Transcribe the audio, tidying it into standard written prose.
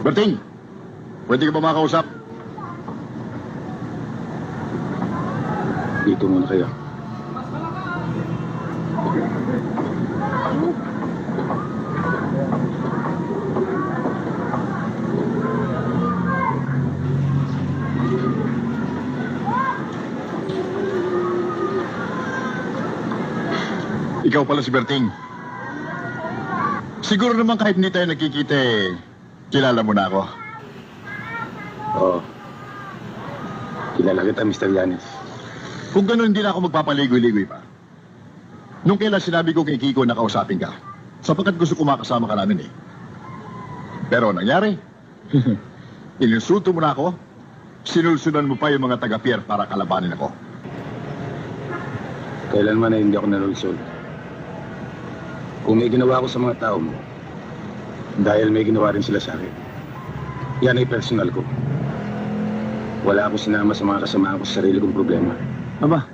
Berting, pwede ka ba makausap? Dito muna kayo. Ikaw pala si Berting. Siguro naman kahit hindi tayo nagkikita kilala mo na ako. Oo. Kilala kita, Mr. Yanis. Kung gano'n, hindi na ako magpapaligoy-ligoy pa. Nung kailan sinabi ko kay Kiko na kausapin ka, sapagkat gusto ko makasama ka namin Pero nangyari, ininsulto mo na ako, sinulsunan mo pa yung mga taga-pier para kalabanin ako. Kailanman na hindi ako nalulsol. Kung may ginawa ko sa mga tao mo, dahil may ginawa rin sila sa akin, yan ay personal ko. Wala akong sinama sa mga kasama ko sa sarili kong problema. Aba,